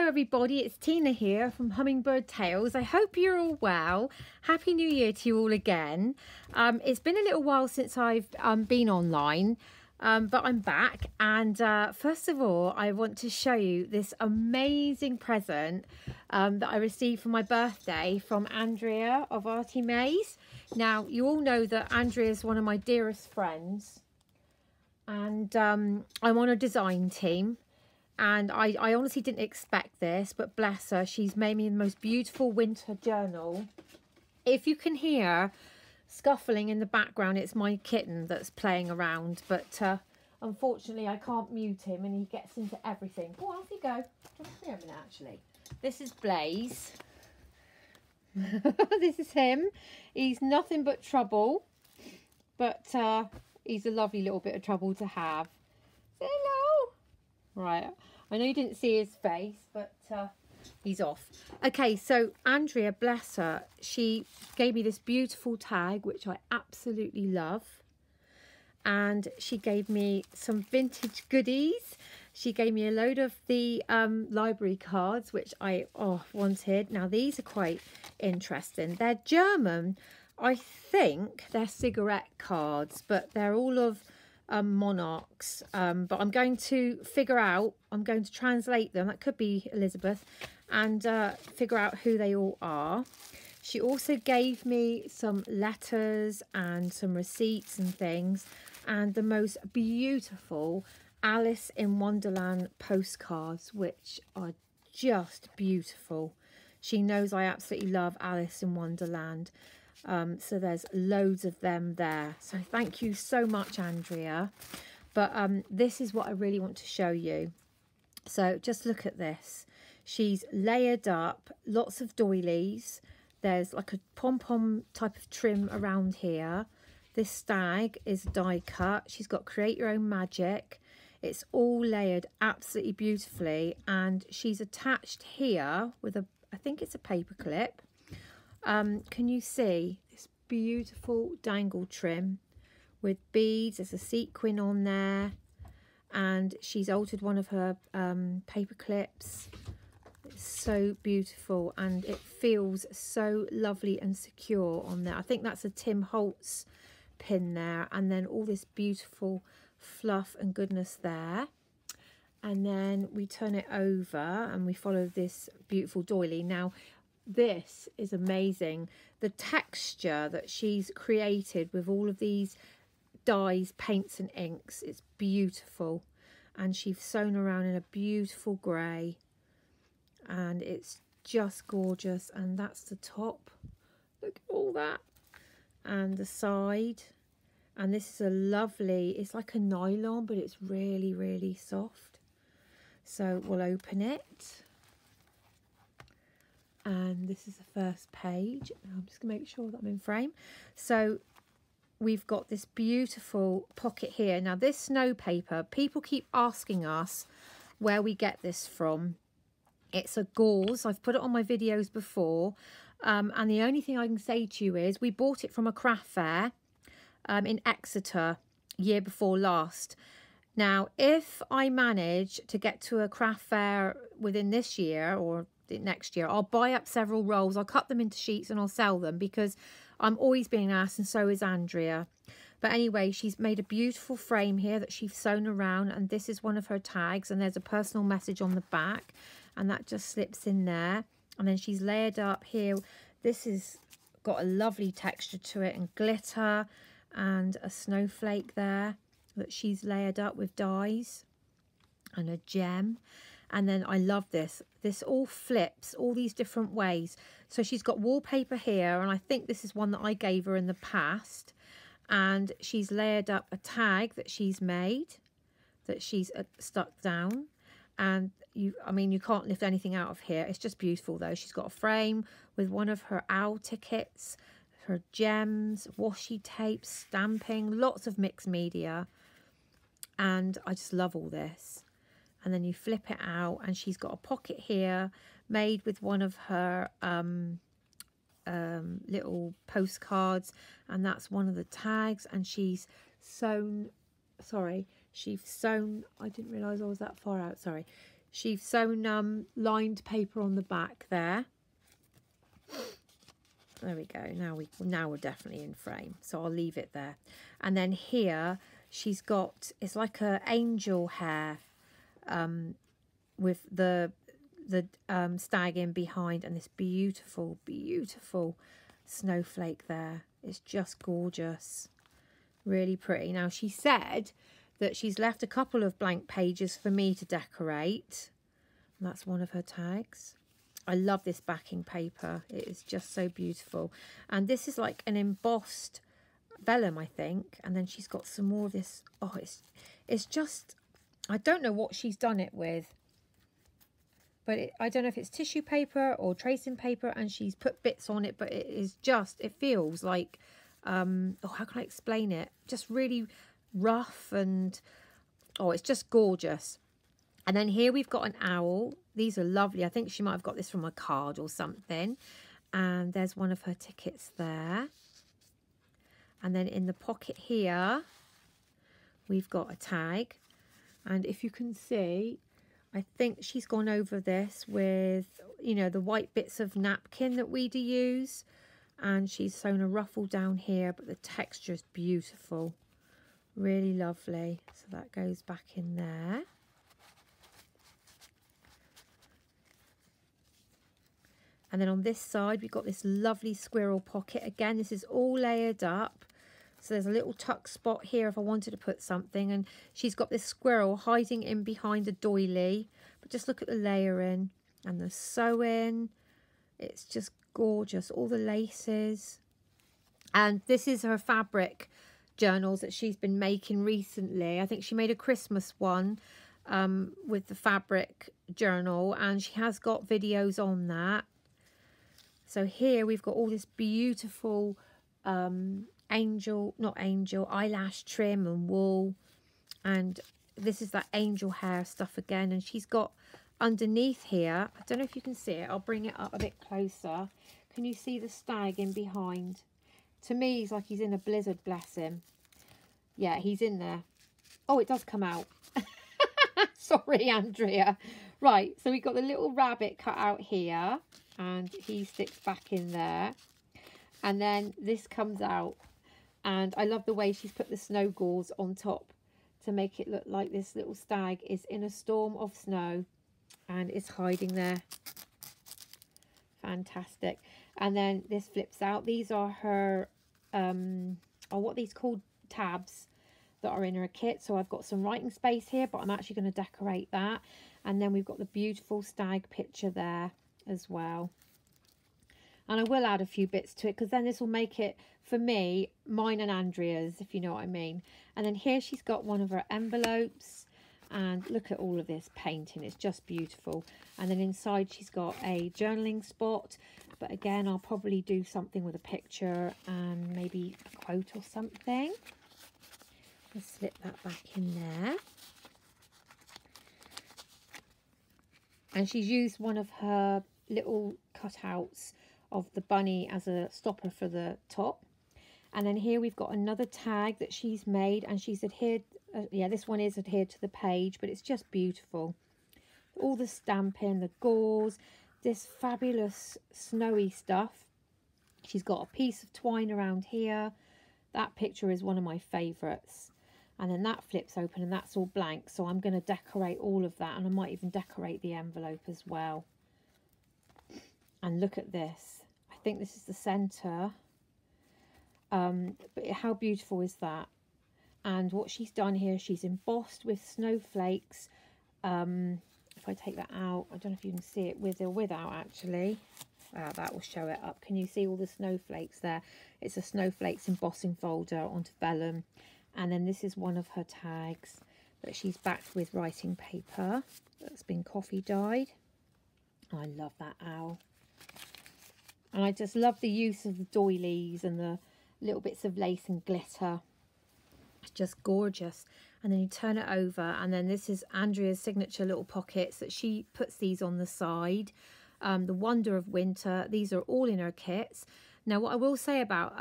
everybody, it's Tina here from Hummingbird Tales. I hope you're all well. Happy New Year to you all again. It's been a little while since I've been online, but I'm back. And first of all, I want to show you this amazing present that I received for my birthday from Andrea of Arty Maze. Now, you all know that Andrea is one of my dearest friends, and I'm on a design team. And I honestly didn't expect this, but bless her, she's made me the most beautiful winter journal. If you can hear scuffling in the background, it's my kitten that's playing around. But unfortunately, I can't mute him and he gets into everything. Oh, off you go. Come here a minute, actually. This is Blaze. This is him. He's nothing but trouble. But he's a lovely little bit of trouble to have. Say hello. Right, I know you didn't see his face, but he's off. Okay, so Andrea, bless her, she gave me this beautiful tag, which I absolutely love. And she gave me some vintage goodies. She gave me a load of the library cards, which I wanted. Now, these are quite interesting. They're German. I think they're cigarette cards, but they're all of monarchs, but I'm going to figure out, I'm going to translate them, that could be Elizabeth, and figure out who they all are. She also gave me some letters and some receipts and things, and the most beautiful Alice in Wonderland postcards, which are just beautiful. She knows I absolutely love Alice in Wonderland. So there's loads of them there. So thank you so much, Andrea. But this is what I really want to show you. So just look at this. She's layered up lots of doilies. There's like a pom-pom type of trim around here. This stag is die cut. She's got Create Your Own Magic. It's all layered absolutely beautifully. And she's attached here with a, I think it's a paper clip. Can you see this beautiful dangle trim with beads? There's a sequin on there, and she's altered one of her paper clips. It's so beautiful, and it feels so lovely and secure on there. I think that's a Tim Holtz pin there, and then all this beautiful fluff and goodness there. And then we turn it over and we follow this beautiful doily. Now, this is amazing. The texture that she's created with all of these dyes, paints and inks, it's beautiful. And she's sewn around in a beautiful grey. And it's just gorgeous. And that's the top. Look at all that. And the side. And this is a lovely, it's like a nylon, but it's really, really soft. So we'll open it. And this is the first page. I'm just going to make sure that I'm in frame. So we've got this beautiful pocket here. Now, this snow paper, people keep asking us where we get this from. It's a gauze. I've put it on my videos before. And the only thing I can say to you is we bought it from a craft fair in Exeter year before last. Now, if I manage to get to a craft fair within this year or next year, I'll buy up several rolls, I'll cut them into sheets and I'll sell them, because I'm always being asked, and so is Andrea. But anyway, she's made a beautiful frame here that she's sewn around, and this is one of her tags, and there's a personal message on the back, and that just slips in there. And then she's layered up here. This has got a lovely texture to it, and glitter, and a snowflake there that she's layered up with dyes, and a gem. And then I love this. This all flips all these different ways. So she's got wallpaper here, and I think this is one that I gave her in the past. And she's layered up a tag that she's made, that she's stuck down. And I mean, you can't lift anything out of here. It's just beautiful though. She's got a frame with one of her owl tickets, her gems, washi tape, stamping, lots of mixed media. And I just love all this. And then you flip it out, and she's got a pocket here made with one of her little postcards, and that's one of the tags. And she's sewn, I didn't realise I was that far out, sorry. She's sewn lined paper on the back there. There we go. Now we're definitely in frame, so I'll leave it there. And then here she's got, it's like a angel hair with the stag in behind, and this beautiful snowflake there. It's just gorgeous, really pretty. Now she said that she's left a couple of blank pages for me to decorate, and that's one of her tags. I love this backing paper. It is just so beautiful. And this is like an embossed vellum, I think. And then she's got some more of this. Oh, it's just, I don't know what she's done it with. But I don't know if it's tissue paper or tracing paper, and she's put bits on it. But it is just, it feels like, oh, how can I explain it? Just really rough, and, oh, it's just gorgeous. And then here we've got an owl. These are lovely. I think she might have got this from a card or something. And there's one of her tickets there. And then in the pocket here, we've got a tag. And if you can see, I think she's gone over this with, you know, the white bits of napkin that we do use. And she's sewn a ruffle down here, but the texture is beautiful. Really lovely. So that goes back in there. And then on this side, we've got this lovely squirrel pocket. Again, this is all layered up. So there's a little tuck spot here if I wanted to put something. And she's got this squirrel hiding in behind a doily. But just look at the layering and the sewing. It's just gorgeous. All the laces. And this is her fabric journals that she's been making recently. I think she made a Christmas one with the fabric journal. And she has got videos on that. So here we've got all this beautiful eyelash trim and wool. And this is that angel hair stuff again. And she's got underneath here, I don't know if you can see it. I'll bring it up a bit closer. Can you see the stag in behind? To me, he's like he's in a blizzard, bless him. Yeah, he's in there. Oh, it does come out. Sorry, Andrea. Right, so we've got the little rabbit cut out here. And he sticks back in there. And then this comes out. And I love the way she's put the snow gauze on top to make it look like this little stag is in a storm of snow and is hiding there. Fantastic. And then this flips out. These are her, what are these called? Tabs that are in her kit. So I've got some writing space here, but I'm actually going to decorate that. And then we've got the beautiful stag picture there as well. And I will add a few bits to it because then this will make it, for me, mine and Andrea's, if you know what I mean. And then here she's got one of her envelopes. And look at all of this painting. It's just beautiful. And then inside she's got a journaling spot. But again, I'll probably do something with a picture and maybe a quote or something. Just slip that back in there. And she's used one of her little cutouts of the bunny as a stopper for the top. And then here we've got another tag that she's made, and she's adhered, yeah, this one is adhered to the page, but it's just beautiful. All the stamping, the gauze, this fabulous snowy stuff. She's got a piece of twine around here. That picture is one of my favourites. And then that flips open and that's all blank. So I'm going to decorate all of that, and I might even decorate the envelope as well. And look at this. I think this is the centre. But how beautiful is that? And what she's done here, she's embossed with snowflakes. If I take that out, I don't know if you can see it with or without actually. That will show it up. Can you see all the snowflakes there? It's a snowflakes embossing folder onto vellum. And then this is one of her tags that she's backed with writing paper that's been coffee dyed. I love that owl. And I just love the use of the doilies and the little bits of lace and glitter. It's just gorgeous. And then you turn it over, and then this is Andrea's signature little pockets that she puts these on the side. The Wonder of Winter. These are all in her kits. Now, what I will say about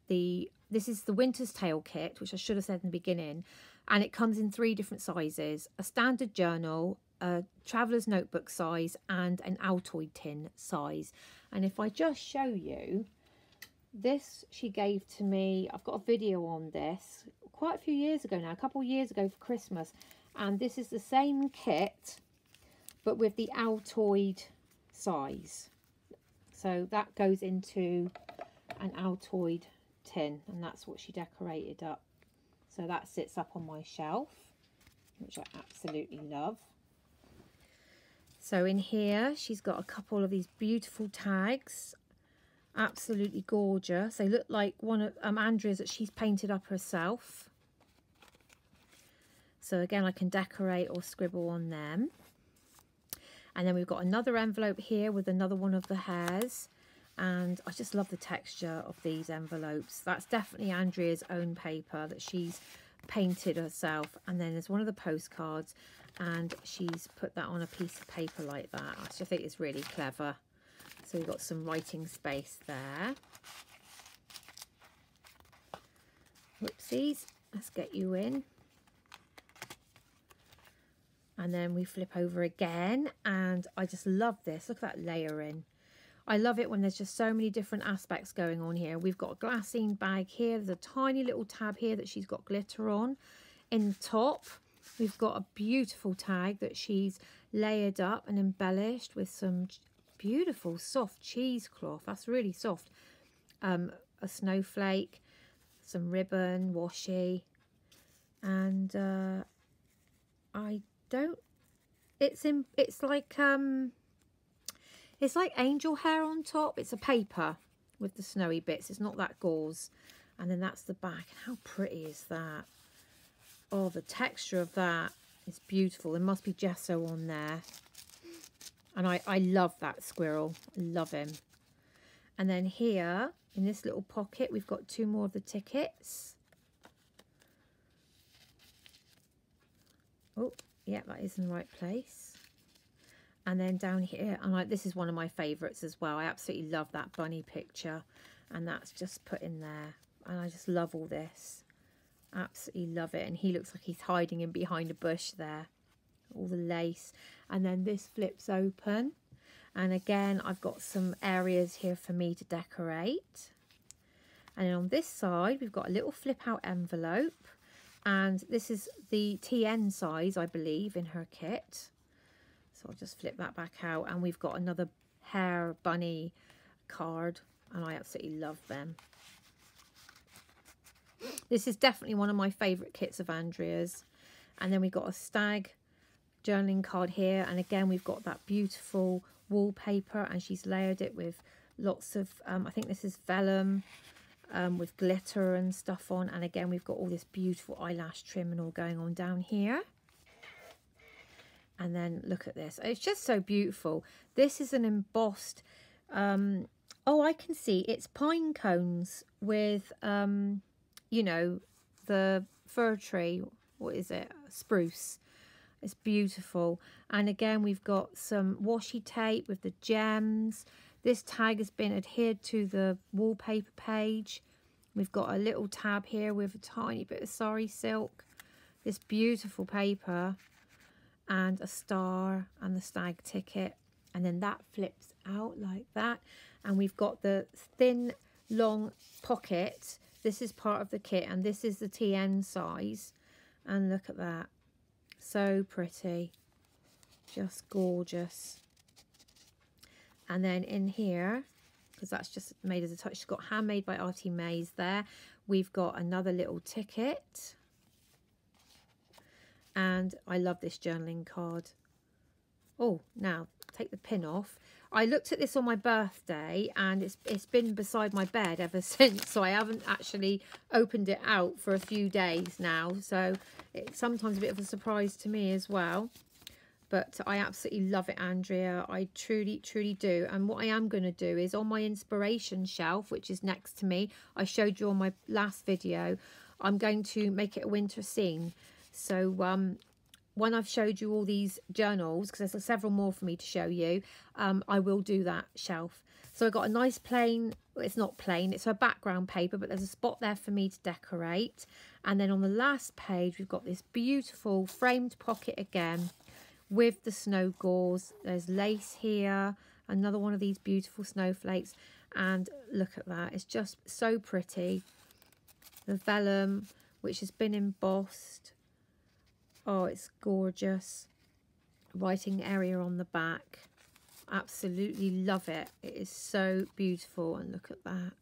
this is the Winter's Tale kit, which I should have said in the beginning, and it comes in 3 different sizes: a standard journal, a traveller's notebook size and an Altoid tin size. And if I just show you, this she gave to me, I've got a video on this quite a few years ago now, a couple of years ago for Christmas. And this is the same kit, but with the Altoid size. So that goes into an Altoid tin, and that's what she decorated up. So that sits up on my shelf, which I absolutely love. So in here, she's got a couple of these beautiful tags. Absolutely gorgeous. They look like one of Andrea's that she's painted up herself. So again, I can decorate or scribble on them. And then we've got another envelope here with another one of the hairs. And I just love the texture of these envelopes. That's definitely Andrea's own paper that she's painted herself. And then there's one of the postcards, and she's put that on a piece of paper like that. I just think it's really clever. So we've got some writing space there. Whoopsies. Let's get you in. And then we flip over again, and I just love this. Look at that layering. I love it when there's just so many different aspects going on here. We've got a glassine bag here. There's a tiny little tab here that she's got glitter on. In the top, we've got a beautiful tag that she's layered up and embellished with some beautiful soft cheesecloth. That's really soft. A snowflake, some ribbon, washi, and it's like angel hair on top. It's a paper with the snowy bits. It's not that gauze. And then that's the back. How pretty is that? Oh, the texture of that is beautiful. There must be gesso on there. And I love that squirrel. I love him. And then here, in this little pocket, we've got two more of the tickets. Oh, yeah, that is in the right place. And then down here, and this is one of my favourites as well. I absolutely love that bunny picture. And that's just put in there. And I just love all this. Absolutely love it. And he looks like he's hiding in behind a bush there. All the lace. And then this flips open. And again, I've got some areas here for me to decorate. And then on this side, we've got a little flip out envelope. And this is the TN size, I believe, in her kit. So I'll just flip that back out. And we've got another hair bunny card. And I absolutely love them. This is definitely one of my favourite kits of Andrea's. And then we've got a stag journaling card here. And again, we've got that beautiful wallpaper. And she's layered it with lots of, I think this is vellum with glitter and stuff on. And again, we've got all this beautiful eyelash trim and all going on down here. And then look at this. It's just so beautiful. This is an embossed, oh, I can see. It's pine cones with, you know, the fir tree. What is it? Spruce. It's beautiful. And again, we've got some washi tape with the gems. This tag has been adhered to the wallpaper page. We've got a little tab here with a tiny bit of sari silk. This beautiful paper. And a star and the stag ticket. And then that flips out like that. And we've got the thin, long pocket. This is part of the kit. And this is the TN size. And look at that. So pretty. Just gorgeous. And then in here, because that's just made as a touch, it's got handmade by Artie Mays there. We've got another little ticket. And I love this journaling card. Oh, now take the pin off. I looked at this on my birthday and it's been beside my bed ever since. So I haven't actually opened it out for a few days now. So it's sometimes a bit of a surprise to me as well. But I absolutely love it, Andrea. I truly, truly do. And what I am going to do is on my inspiration shelf, which is next to me, I showed you on my last video, I'm going to make it a winter scene. So when I've showed you all these journals, because there's several more for me to show you, I will do that shelf. So I've got a nice plain, it's not plain, it's a background paper, but there's a spot there for me to decorate. And then on the last page, we've got this beautiful framed pocket again with the snow gauze. There's lace here, another one of these beautiful snowflakes, and look at that, it's just so pretty. The vellum, which has been embossed. Oh, it's gorgeous. Writing area on the back. Absolutely love it. It is so beautiful, and look at that.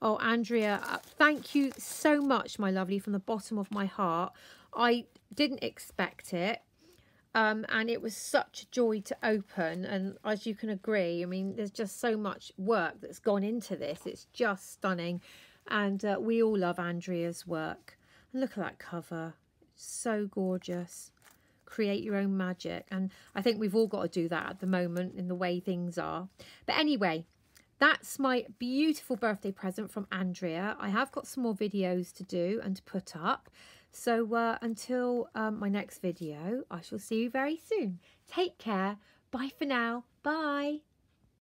Oh, Andrea, thank you so much, my lovely, from the bottom of my heart. I didn't expect it, and it was such a joy to open. And as you can agree, I mean, there's just so much work that's gone into this. It's just stunning, and we all love Andrea's work. And look at that cover. So gorgeous. Create your own magic, and I think we've all got to do that at the moment in the way things are. But anyway, that's my beautiful birthday present from Andrea. I have got some more videos to do and to put up. So until my next video, I shall see you very soon. Take care. Bye for now. Bye.